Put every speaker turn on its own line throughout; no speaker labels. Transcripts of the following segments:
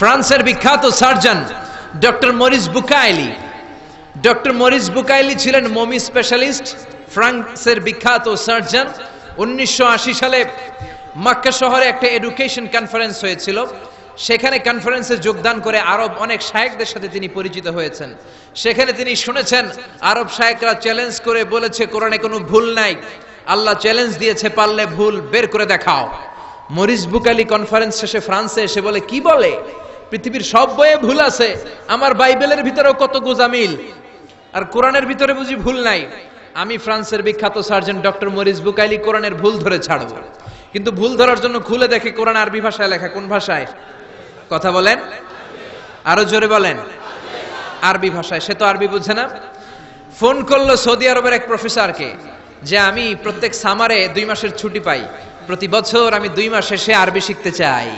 ফ্রান্সের বিখ্যাত surgeon doctor Morris Bucaille. Doctor Morris Bucaille ছিলেন মমি স্পেশালিস্ট, ফ্রান্সের বিখ্যাত সার্জন। 1980 সালে মক্কা শহরে একটা এডুকেশন কনফারেন্স হয়েছিল। সেখানে কনফারেন্সে যোগদান করে আরব অনেক শায়েখদের সাথে তিনি পরিচিত হয়েছেন। সেখানে তিনি শুনেছেন আরব শায়েখরা চ্যালেঞ্জ করে বলেছে কোরআনে কোনো ভুল নাই। আল্লাহ চ্যালেঞ্জ দিয়েছে, পারলে ভুল বের করে দেখাও। মরিস বুকাইলি কনফারেন্স শেষে ফ্রান্সে এসে বলে, কি বলে পৃথিবীর সব বইয়ে ভুল আছে, আমার বাইবেলের ভিতরেও কত গোজামিল, আর কোরআনের ভিতরে বুঝি ভুল নাই। আমি ফ্রান্সের বিখ্যাত সার্জন ডক্টর মরিস বুকাইলি কোরআনের ভুল ধরে ছাড়ব। কিন্তু ভুল ধরার জন্য খুলে দেখে কোরআন আরবি ভাষায় লেখা। কোন ভাষায়? কথা বলেন, আরো জোরে বলেন। আরবি ভাষায়। সে তো আরবি বুঝে না। ফোন করলো সৌদি আরবের এক প্রফেসরকে যে আমি প্রত্যেক সামারে 2 মাসের ছুটি পাই, প্রতি বছর আমি 2 মাস এসে আরবি শিখতে চাই।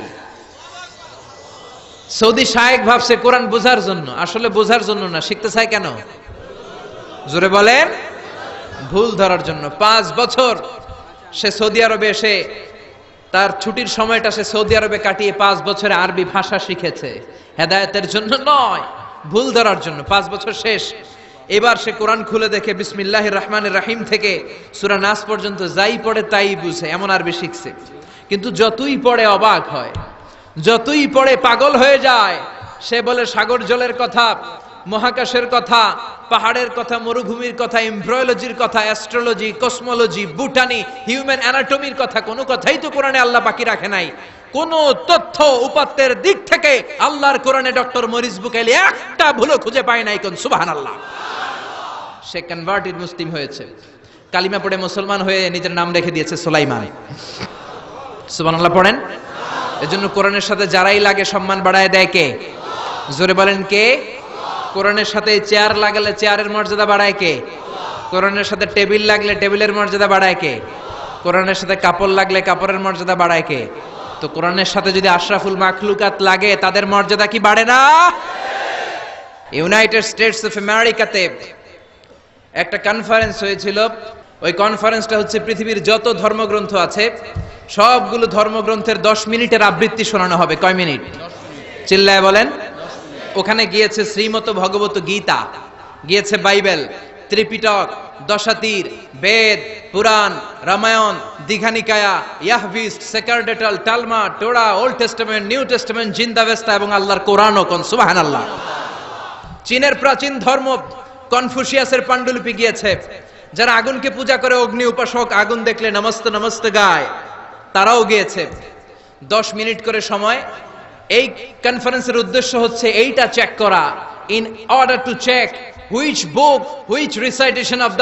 সৌদি শায়েখ ভাবছে কোরআন বোঝার জন্য, আসলে বোঝার জন্য না। শিখতে চায় কেন? জোরে বলেন। ভুল ধরার জন্য। 5 বছর সে সৌদি আরবে এসে তার ছুটির সময়টা সে সৌদি আরবে কাটিয়ে 5 বছরে আরবি ভাষা শিখেছে। হেদায়েতের জন্য নয়, ভুল ধরার জন্য। 5 বছর শেষ। এবার সে কোরআন খুলে দেখে বিসমিল্লাহির রহমানির রহিম থেকে সূরা নাস পর্যন্ত যাই পড়ে তাই বুঝে, এমন আরবি শিখছে। কিন্তু যতই পড়ে অবাক হয়, যতই পড়ে পাগল হয়ে যায়। সে বলে সাগর জলের কথা, মহাকাশের কথা, পাহাড়ের কথা, মরুভূমির কথা, এমব্রয়োলজির কথা, অ্যাস্ট্রোলজি, কসমোলজি, বুটানি, হিউম্যান অ্যানাটমির কথা, কোনো কথাই তো কোরআনে আল্লাহ বাকি রাখে নাই। কোন তথ্য উপাত্তের দিক থেকে আল্লাহর কোরআনে ডক্টর মরিস বুকাইলি একটা ভুলও খুঁজে পায় নাই। কোন সুবহানাল্লাহ। সে কনভার্টেড মুসলিম হয়েছে, কালিমা পড়ে মুসলমান হয়ে নিজের নাম রেখে দিয়েছে সুলাইমান। সুবহানাল্লাহ পড়েন। এজন্য কোরআনের সাথে যারাই লাগে সম্মান বাড়ায় দেয় কে? জোরে বলেন কে? কোরআনের সাথে চেয়ার লাগালে চেয়ারের মর্যাদা বাড়ায় কে? কোরআনের সাথে টেবিল লাগলে টেবিলের মর্যাদা বাড়ায় কে? কোরআনের সাথে কাপড় লাগলে কাপড়ের মর্যাদা বাড়ায় কে? তো কোরআনের সাথে যদি আশরাফুল মাখলুকাত লাগে তাদের মর্যাদা কি বাড়ে না? ইউনাইটেড স্টেটস অফ আমেরিকাতে একটা কনফারেন্স হয়েছিল। ওই কনফারেন্সটা হচ্ছে পৃথিবীর যত ধর্মগ্রন্থ আছে সবগুলো ধর্মগ্রন্থের 10 মিনিটের আবৃত্তি শোনানো হবে। কয় মিনিট? চিল্লায় বলেন। ওখানে গিয়েছে শ্রীমত ভগবত গীতা, গিয়েছে বাইবেল, ত্রিপিটক, দশাতীর, বেদ, পুরাণ, রামায়ণ, দীঘানিকায়া, ইয়াহভিস্ট, সেকারডেটাল, টালমা, Torah, Old Testament, New Testament, Zend Avesta এবং আল্লাহর কোরআনও। কোন সুবহানাল্লাহ। চীনের প্রাচীন ধর্ম কনফুসিয়াসের পাণ্ডুলিপি গিয়েছে। যারা আগুনকে পূজা করে, অগ্নি উপাসক, আগুন দেখলে নমস্তে নমস্তে গায়, তারাও গিয়েছে। 10 মিনিট করে সময়। এই কনফারেন্সের উদ্দেশ্য হচ্ছে এইটা চেক করা, in order to check which book, which recitation of the